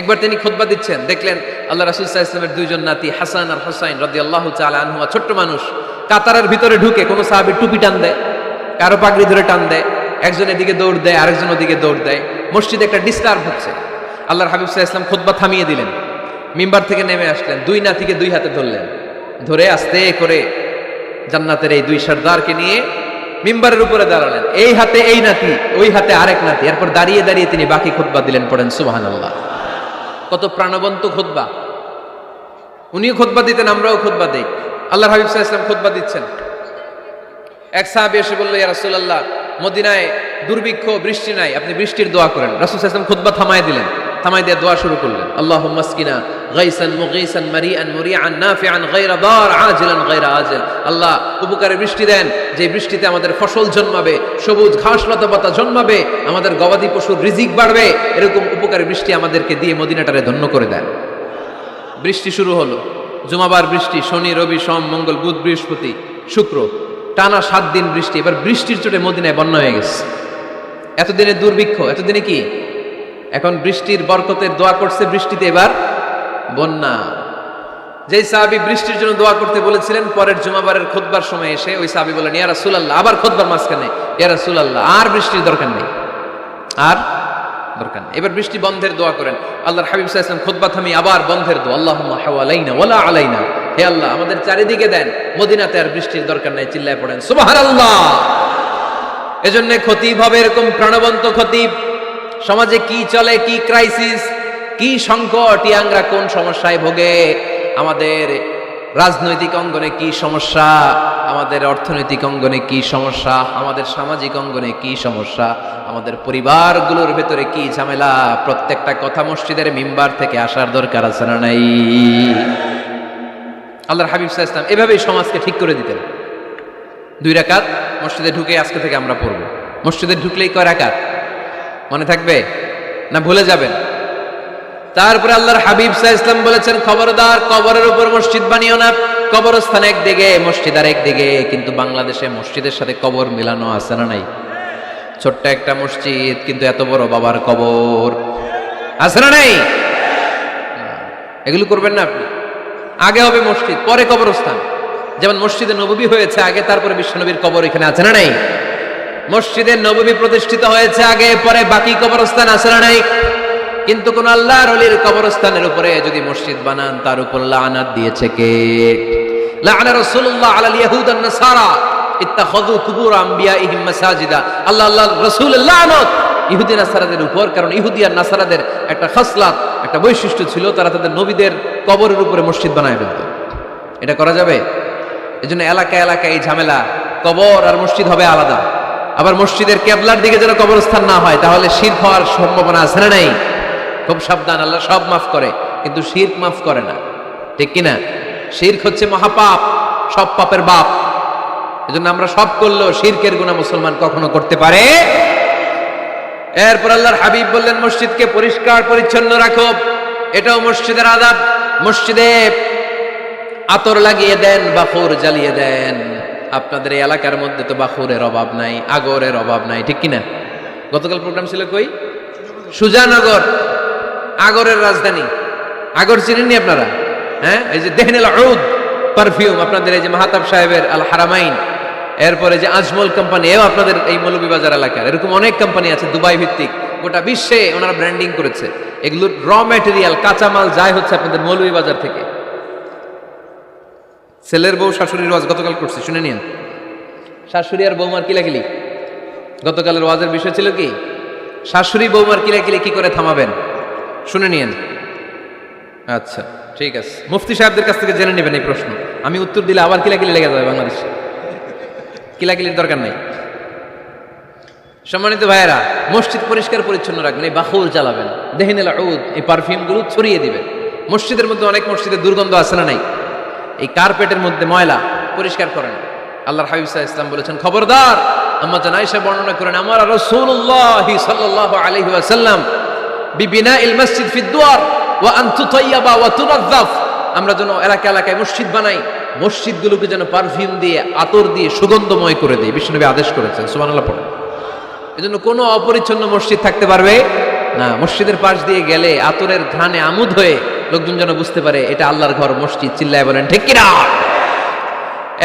একবার তিনি খুতবা দিচ্ছেন, দেখলেন আল্লাহ রাসূল সাল্লাল্লাহু আলাইহি ওয়াসাল্লামের 2 জন নাতি হাসান আর হুসাইন রাদিয়াল্লাহু তাআলা আনহুমা, ছোট্ট মানুষ, কাতারের ভিতরে ঢুকে কোন সাহাবী টুপি টান দেয়, কারো পাগড়ি ধরে টান দেয়, একজন এদিকে দৌড় দেয়, আরেকজন ওদিকে দৌড় দেয়। মসজিদে একটা ডিস্টার্ব হচ্ছে। আল্লাহর হাবিব সাল্লাল্লাহু আলাইহি ওয়াসাল্লাম খুতবা থামিয়ে দিলেন, মিম্বার থেকে নেমে আসলেন, 2 নাতিকে 2 হাতে ধরলেন, ধরে আস্তে করে জান্নাতের এই 2 সর্দারকে নিয়ে মিম্বারের উপরে দাঁড়ালেন। এই হাতে এই নাতি, ওই হাতে আরেক নাতি। এরপর দাঁড়িয়ে দাঁড়িয়ে তিনি বাকি খুতবা দিলেন। পড়েন সুবহানাল্লাহ। কত প্রাণবন্ত খুতবা। উনিও খুতবা দিতেন, আমরাও খুতবা দেই। আল্লাহর হাবিব সাল্লাল্লাহু আলাইহি ওয়াসাল্লাম খুতবা দিচ্ছেন। এক সাহাবী এসে বলল, ইয়া রাসূলুল্লাহ, মদিনায় দুর্ভিক্ষ, বৃষ্টি নাই, আপনি বৃষ্টির দোয়া করেন। রাসূল সাল্লাল্লাহু আলাইহি ওয়াসাল্লাম খুতবা থামায় দিলেন, থামায় দিয়ে দোয়া শুরু করলেন। আল্লাহুম্মা আসকিনা গাইসান মুগীসান মারিআন মুরিআন নাফিআন গায়রা দার আজিলান গায়রা আজিল। আল্লাহ, উপকারে বৃষ্টি দেন, যে বৃষ্টিতে আমাদের ফসল জন্মাবে, সবুজ ঘাস লতাপাতা জন্মাবে, আমাদের গবাদি পশুর রিজিক বাড়বে, এরকম উপকারী বৃষ্টি আমাদেরকে দিয়ে মদিনাটারে ধন্য করে দেন। বৃষ্টি শুরু হলো, জুমাবার বৃষ্টি, শনি রবি সোম মঙ্গল বুধ বৃহস্পতি শুক্র, টানা 7 দিন বৃষ্টি। এবার বৃষ্টির চোটে মদিনায় বন্যা হয়ে গেছে। এতদিনে দুর্ভিক্ষ, এতদিনে কি? এখন বৃষ্টির বরকতের দোয়া করছে, বৃষ্টিতে এবার বন্যা। যেই সাহাবী বৃষ্টির জন্য দোয়া করতে বলেছিলেন, পরের জুমাবারের খুতবার সময় এসে ওই সাহাবী বলেন, ইয়া রাসূলুল্লাহ, আবার খুতবার মাঝখানে, ইয়া রাসূলুল্লাহ, আর বৃষ্টির দরকার নেই, আর দরকার নেই, এবার বৃষ্টি বন্ধের দোয়া করেন। আল্লাহর হাবিব সাল্লাল্লাহু আলাইহি ওয়াসাল্লাম খুতবা থামিয়ে আবার বন্ধের দোয়া, আল্লাহুম্মা হাওয়ালাইনা ওয়ালা আলাইনা, হে আল্লাহ আমাদের চারিদিকে দেন, মদিনাতে আর বৃষ্টির দরকার নাই। চিল্লায় পড়েন সুবহানাল্লাহ। এজন্য খতিব হবে এরকম প্রাণবন্ত খতিব। সমাজে কি চলে, কি ক্রাইসিস, কি সংকট, ইয়াংরা কোন সমস্যায় ভোগে, আমাদের রাজনৈতিক অঙ্গনে কি সমস্যা, আমাদের অর্থনৈতিক অঙ্গনে কি সমস্যা, আমাদের সামাজিক অঙ্গনে কি সমস্যা, আমাদের পরিবারগুলোর ভেতরে কি ঝামেলা, প্রত্যেকটা কথা মসজিদের মিম্বার থেকে আসার দরকার আছে না নাই? আল্লাহর হাবিব সাল্লাল্লাহু আলাইহি ওয়াসাল্লাম এভাবেই সমাজকে ঠিক করে দিতেন। 2 রাকাত মসজিদে ঢুকে আজকে থেকে আমরা পড়ব। মসজিদে ঢুকলেই কয় রাকাত মনে থাকবে না ভুলে যাবেন? তারপরে আল্লাহর হাবিব সাল্লাল্লাহু আলাইহি ওয়াসাল্লাম বলেছেন, খবরদার কবরের উপর মসজিদ বানিও না। কবরস্থান একদিকে, মসজিদ আর একদিকে। কিন্তু বাংলাদেশে মসজিদের সাথে কবর মিলানো আছে না নাই? ছোট্ট একটা মসজিদ, কিন্তু এত বড় বাবার কবর আছে না নাই? এগুলো করবেন না আপনি। আগে হবে মসজিদ, পরে কবরস্থান। যেমন মসজিদে নববী হয়েছে আগে, তারপরে বিশ্বনবীর কবর এখানে আছে না নাই? মসজিদে নববী প্রতিষ্ঠিত হয়েছে আগে, পরে বাকি কবরস্থান আছে না নাই? কিন্তু কোন আল্লাহর ওলির কবরস্থানের উপরে যদি মসজিদ বানান, তার উপর লানাত দিয়েছে কে? লাআনা রাসূলুল্লাহ আলাল ইয়াহুদ ওয়ান নাসারা ইত্তাখাযু কুবুর আমবিয়াইহিম মাসাজিদা। আল্লাহ রাসূলের লানত ইহুদি নাসারাদের উপর, কারণ ইহুদি আর নাসারাদের একটা খাসলাত, একটা বৈশিষ্ট্য ছিল, তারা তাদের নবীদের কবরের উপরে মসজিদ বানায় ফেলত। এটা করা যাবে? এজন্য এলাকায় এলাকায় এই ঝামেলা, কবর আর মসজিদ হবে আলাদা। আবার মসজিদের কেবলার দিকে যেন কবরস্থান না হয়, তাহলে শিরক হওয়ার সম্ভাবনা আছে না নাই? খুব সাবধান। আল্লাহ সব মাফ করে, কিন্তু শিরক মাফ করে না, ঠিক কিনা? শিরক হচ্ছে মহাপাপ, সব পাপের বাপ। এজন্য আমরা সব করলেও শিরকের গুনাহ মুসলমান কখনো করতে পারে। এরপর আল্লাহর হাবিব বললেন, মসজিদকে পরিষ্কার পরিচ্ছন্ন রাখো, এটাও মসজিদের আদাব। মসজিদে আতর লাগিয়ে দেন, বাখুর জ্বালিয়ে দেন। আপনাদের এই এলাকার মধ্যে তো বাখুরের অভাব নাই, আগরের অভাব নাই, ঠিক কিনা? গতকাল প্রোগ্রাম ছিল কই? সুজানগর, আগরের রাজধানী। আগর চিনেননি আপনারা? হ্যাঁ, এই যে দেহনেল উদ পারফিউম, আপনাদের এই যে মাহতাব সাহেবের আল হারামাইন, এরপরে যে আজমল কোম্পানি, এও আপনাদের এই মৌলভীবাজার এলাকার। এরকম অনেক কোম্পানি আছে দুবাই ভিত্তিক, গোটা বিশ্বে ওনারা ব্র্যান্ডিং করেছে। এগুলোর র ম্যাটেরিয়াল, কাঁচামাল যায় হচ্ছে আপনাদের মৌলভীবাজার থেকে। ছেলের বউ শাশুড়ির ওয়াজ গতকাল করছে, শুনে নিন। শাশুড়ি আর বৌমার কিলাকিলি, গতকালের ওয়াজের বিষয় ছিল কি? শাশুড়ি বৌমার কিলাকিলি কি করে থামাবেন, শুনে নিন। আচ্ছা ঠিক আছে, মুফতি সাহেবদের কাছ থেকে জেনে নেবেন এই প্রশ্ন। আমি উত্তর দিলে আবার কিলাকিলি লেগে যাবে বাংলাদেশে, কিলাকিলির দরকার নাই। সম্মানিত ভাইয়েরা, মসজিদ পরিষ্কার পরিচ্ছন্ন রাখবেন, এই বাখুর জ্বালাবেন, দেহিনেল উদ, এই পারফিউমগুলো ছড়িয়ে দিবেন। মসজিদের মধ্যে অনেক মসজিদে দুর্গন্ধ আছে না নাই? এই কার্পেটের মধ্যে ময়লা, পরিষ্কার করেন। আল্লাহর হাবিব সাল্লাল্লাহু আলাইহি ওয়াসাল্লাম বলেছেন, খবরদার, আম্মা জান আয়েশা বর্ণনা করেন, আমার রাসূলুল্লাহ সাল্লাল্লাহু আলাইহি ওয়াসাল্লাম বিবিনাইল মসজিদ ফিদ দুয়ার ওয়া আন তুতাইয়াবা ওয়া তুনাযাফ, আমরা যেন এলাকা এলাকায় মসজিদ বানাই, মসজিদগুলোকে যেন পারফিউম দিয়ে, আতর দিয়ে সুগন্ধময় করে দেয়। বিশ্বনবী আদেশ করেছেন, সুবহানাল্লাহ পড়েন। এজন্য কোনো অপরিচ্ছন্ন মসজিদ থাকতে পারবে না। মসজিদের পাশ দিয়ে গেলে আতরের ঘ্রাণে আমোদ হয়ে লোকজন যেন বুঝতে পারে এটা আল্লাহর ঘর, মসজিদ। চিল্লায় বলেন ঠিক কিনা?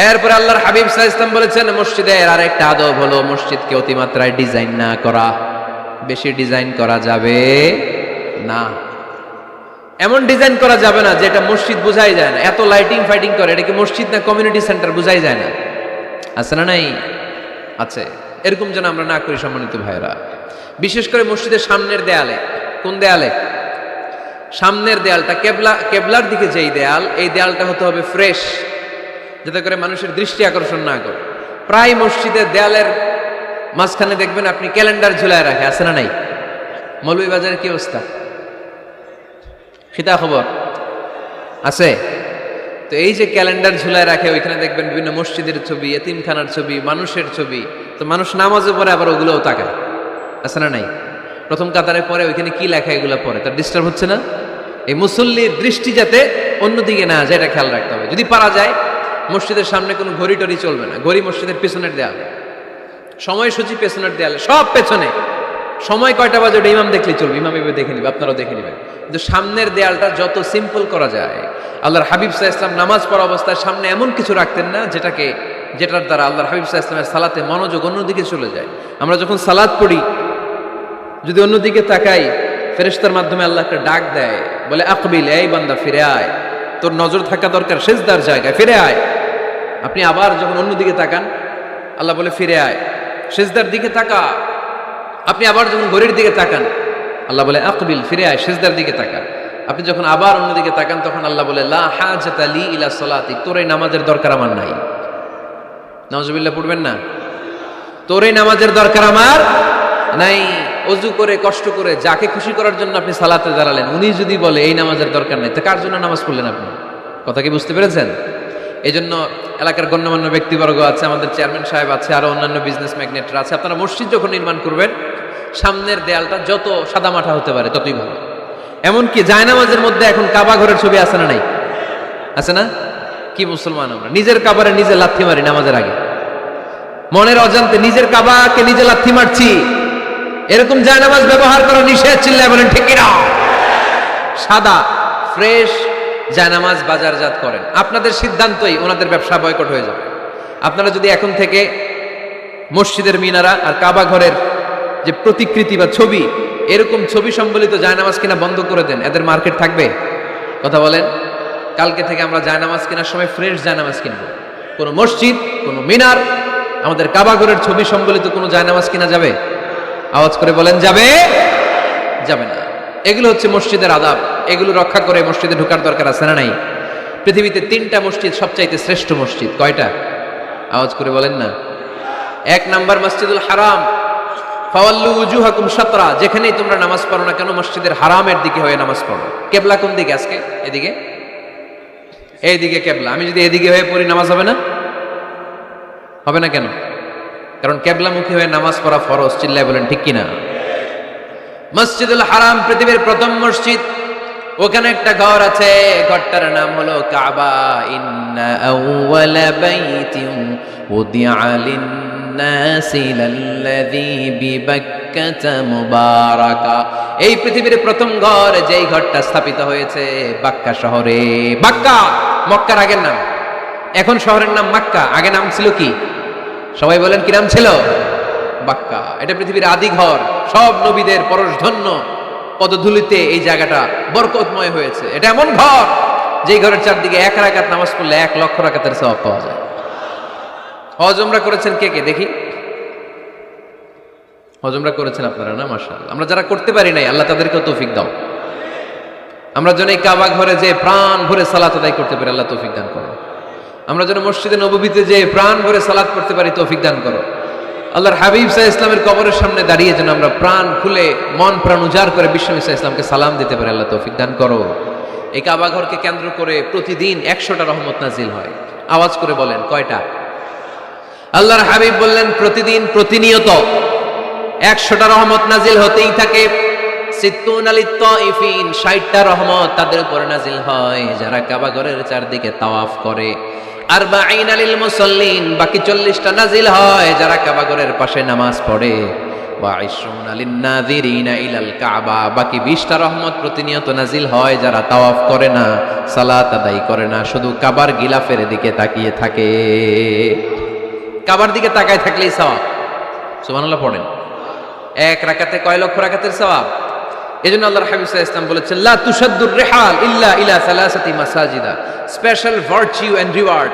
এরপরে আল্লাহর হাবিব সাল্লাল্লাহু আলাইহি ওয়াসাল্লাম বলেছেন, মসজিদের আরেকটা আদব হলো মসজিদকে অতিমাত্রায় ডিজাইন না করা। বেশি ডিজাইন করা যাবে না। এমন ডিজাইন করা যাবে না যেটা মসজিদ বোঝাই যায় না। এত লাইটিং ফাইটিং করে, এটা কি মসজিদ না কমিউনিটি সেন্টার বোঝাই যায় না? আছে না নাই? আছে। এরকম যেন আমরা না করি সম্মানিত ভাইরা। বিশেষ করে মসজিদের সামনের দেয়ালে, কোন দেয়ালে? সামনের দেয়ালটা, কেবলার দিকে যেই দেয়াল, এই দেয়ালটা হতে হবে ফ্রেশ, যাতে করে মানুষের দৃষ্টি আকর্ষণ না করে। প্রায় মসজিদের দেয়ালের মাঝখানে দেখবেন আপনি ক্যালেন্ডার ঝুলায় রাখে, আছে না নাই? মৌলভীবাজারের কি অবস্থা? খিতা খবর আছে? তো এই যে ক্যালেন্ডার ঝুলায় রাখে, ওইখানে দেখবেন বিভিন্ন মসজিদের ছবি, এতিমখানার ছবি, মানুষের ছবি। তো মানুষ নামাজে পড়ে আবার ওগুলোও তাকায়, আছে না নাই? প্রথম কাতারে পরে ওইখানে কি লেখা, এগুলো পরে তার ডিস্টার্ব হচ্ছে না? এই মুসল্লির দৃষ্টি যাতে অন্যদিকে না যায়, এটা খেয়াল রাখতে হবে। যদি পারা যায়, মসজিদের সামনে কোনো ঘড়ি টড়ি চলবে না। ঘড়ি মসজিদের পেছনের দেয়ালে, সময়সূচি পেছনের দেয়ালে, সব পেছনে। সময় কয়টা বাজে ওটা ইমাম দেখলেই চলবে, ইমাম এভাবে দেখে নিবে, আপনারাও দেখে নেবেন। কিন্তু সামনের দেয়ালটা যত সিম্পল করা যায়। আল্লাহর হাবিব সাল্লাল্লাহু আলাইহি ওয়াসাল্লাম নামাজ পড়া অবস্থায় সামনে এমন কিছু রাখতেন না যেটার দ্বারা আল্লাহর হাবিব সাল্লাল্লাহু আলাইহি ওয়াসাল্লামের সালাতে মনোযোগ অন্যদিকে চলে যায়। আমরা যখন সালাত পড়ি, যদি অন্যদিকে তাকাই, ফেরেশতার মাধ্যমে আল্লাহ একটা ডাক দেয়, বলে আকবিল, এই বান্দা ফিরে আয়, তোর নজর থাকা দরকার সিজদার জায়গায়, ফিরে আয়। আপনি আবার যখন অন্যদিকে তাকান, আল্লাহ বলে ফিরে আয়, সিজদার দিকে তাকা। আপনি আবার যখন ঘড়ির দিকে তাকান, আল্লাহ বলে আকবিল, ফিরে আয়, সিজদার দিকে তাকা। আপনি যখন আবার অন্যদিকে তাকান, তখন আল্লাহ বলে লা হাজাতা লি ইলা সালাতি, তোর এই নামাজের দরকার আমার নাই। নাউজুবিল্লাহ পড়বেন না? তোর এই নামাজের দরকার আমার নাই। অজু করে কষ্ট করে যাকে খুশি করার জন্য আপনি সালাতে দাঁড়ালেন, উনি যদি বলে এই নামাজের দরকার নাই, তো কার জন্য নামাজ পড়লেন আপনি? কথা কি বুঝতে পেরেছেন? এই জন্য এলাকার গণ্যমান্য ব্যক্তিবর্গ আছে, আমাদের চেয়ারম্যান সাহেব আছে, আরো অন্যান্য বিজনেস ম্যাগনেটরা আছে, আপনারা মসজিদ যখন নির্মাণ করবেন, সামনের দেয়ালটা যত সাদামাটা হতে পারে ততই ভালো। এমনকি জায়নামাজের মধ্যে এখন কাবা ঘরের ছবি আছে না নাই? আছে না? কি মুসলমান আমরা, নিজের কাবারে নিজে লাথি মারি নামাজের আগে, মনের অজান্তে নিজের কাবাকে নিজে লাথি মারছি। এরকম জায়নামাজ ব্যবহার করা নিষেধ। চিল্লায় বলেন ঠিক কিনা? সাদা ফ্রেশ জায়নামাজ বাজারজাত করেন, আপনাদের সিদ্ধান্তই ওনাদের ব্যবসা বয়কট হয়ে যাবে। আপনারা যদি এখন থেকে মসজিদের মিনারা আর কাবা ঘরের যে প্রতিকৃতি বা ছবি, এরকম ছবি সম্বলিত জায়নামাজ কিনা বন্ধ করে দেন, এদের মার্কেট থাকবে? কথা বলেন। কালকে থেকে আমরা জায়নামাজ কেনার সময় ফ্রেশ জায়নামাজ কিনবো। কোনো মসজিদ, কোনো মিনার, আমাদের কাবা ঘরের ছবি সম্বলিত কোনো জায়নামাজ কিনা যাবে? আওয়াজ করে বলেন, যাবে? যাবে না। এগুলো হচ্ছে মসজিদের আদাব, এগুলো রক্ষা করে মসজিদে ঢোকার দরকার আছে না নাই? পৃথিবীতে 3টা মসজিদ সবচাইতে শ্রেষ্ঠ মসজিদ, কয়টা? আওয়াজ করে বলেন না। 1 নাম্বার মসজিদুল হারাম, ফাওয়াল্লু উজুহাকুম শাতরা, যেখানেই তোমরা নামাজ পড়ো না কেন মসজিদের হারামের দিকে হয়ে নামাজ পড়ো। কেবলা কোন দিকে আজকে? এদিকে, এইদিকে কেবলা। আমি যদি এদিকে হয়ে পড়ি, নামাজ হবে না? হবে না কেন? কারণ কেবলামুখী হয়ে নামাজ পড়া ফরজ। চিল্লায় বলেন ঠিক কিনা? মসজিদুল হারাম পৃথিবীর প্রথম মসজিদ, ওখানে একটা ঘর আছে, ঘরটার নাম হলো কাবা। ইন্না আউওয়ালা বাইতিন উদিআ লিন-নাসি লাল্লাযী বিবাক্কাতা মুবারাকা। এই পৃথিবীর প্রথম ঘর, যেই ঘরটা স্থাপিত হয়েছে বাক্কা শহরে। বাক্কা মক্কার আগের নাম, এখন শহরের নাম মক্কা, আগে নাম ছিল কি? সবাই বলেন কি নাম ছিল? বাক্কা। এটা পৃথিবীর আদি ঘর, সব নবীদের পরশধন্য পদধূলিতে এই জায়গাটা বরকতময় হয়েছে। এটা এমন ঘর যেই ঘরের চারদিকে 1 রাকাত নামাজ পড়লে 1 লক্ষ রাকাতের সওয়াব পাওয়া যায়। হজ উমরা করেছেন কে কে দেখি? হজ উমরা করেছেন আপনারা না? মাশাআল্লাহ। আমরা যারা করতে পারি নাই, আল্লাহ তাদেরকেও তৌফিক দাও। আমরা যেন এই কাবা ঘরে যে প্রাণ ভরে সালাত আদায় করতে পারি, আল্লাহ তৌফিক দান করো। আমরা যেন মসজিদে নববীতে যে প্রাণ ভরে সালাত করতে পারি, তৌফিক দান করো। আল্লাহর হাবিব সাল্লাল্লাহু আলাইহি ইসলামের কবরের সামনে দাঁড়িয়ে যেন আমরা প্রাণ খুলে মন প্রাণ উজাড় করে বিশ্বনবী সাল্লাল্লাহু আলাইহি ইসলামকে সালাম দিতে পারি, আল্লাহ তৌফিক দান করো। এই কাবা ঘরকে কেন্দ্র করে প্রতিদিন 100টা রহমত নাজিল হয়। আওয়াজ করে বলেন কয়টা? আল্লাহর হাবিব বললেন প্রতিদিন প্রতিনিয়ত 100টা রহমত নাজিল হতেই থাকে। 60টা রহমত তাদের উপর নাজিল হয় যারা কাবা ঘরের চারদিকে তাওয়াফ করে। 40 লিল মুসাল্লিন, বাকি 40টা নাজিল হয় যারা কাবা ঘরের পাশে নামাজ পড়ে। 20 লিন নাযিরিনা ইলাল কাবা, বাকি 20টা রহমত প্রতিনিয়ত নাজিল হয় যারা তাওয়াফ করে না, সালাত আদায় করে না, শুধু কাবার গিলাফের দিকে তাকিয়ে থাকে। কাবার দিকে তাকায় থাকলেই সওয়াব। সুবহানাল্লাহ পড়েন। 1 রাকাতে কয় লক্ষ রাকাতের সওয়াব? এজন্য আল্লাহর হাবিব সাল্লাল্লাহু আলাইহি ওয়াসাল্লাম বলেছেন, লা তুশাদ্দুর রিহাল ইল্লা ইলা সালাসাতি মাসাজিদা। স্পেশাল ভার্চু এন্ড রিওয়ার্ড,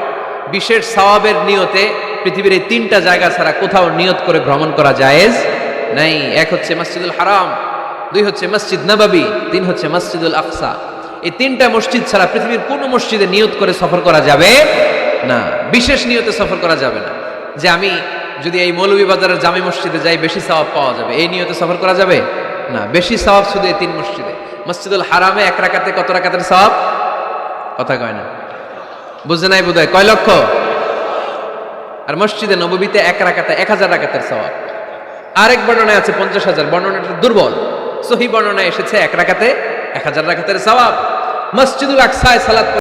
বিশেষ সওয়াবের নিয়তে পৃথিবীর এই 3টা জায়গা ছাড়া কোথাও নিয়ত করে ভ্রমণ করা জায়েজ নাই। 1 হচ্ছে মসজিদুল হারাম, 2 হচ্ছে মসজিদ নববী, 3 হচ্ছে মসজিদুল আকসা। এই 3টা মসজিদ ছাড়া পৃথিবীর কোনো মসজিদে নিয়ত করে সফর করা যাবে না। বিশেষ নিয়তে সফর করা যাবে না, যে আমি যদি এই মৌলভীবাজারের জামে মসজিদে যাই বেশি সওয়াব পাওয়া যাবে, এই নিয়তে সফর করা যাবে না। বেশি সওয়াব শুধু এই 3 মসজিদে। মসজিদুল হারামে 1 রাকাতে কত রাকাতের সওয়াব? কথা কয় না, বুঝে নাই বোধহয়। কয় লক্ষ? আর মসজিদে নববীতে 1 রাকাতে 1000 রাকাতের সওয়াব। আরেক বর্ণনায় আছে 50,000, বর্ণনাটা দুর্বল। সহিহ বর্ণনায় এসেছে 1 রাকাতে 1000 রাকাতের সওয়াব। মসজিদুল আকসায় সালাত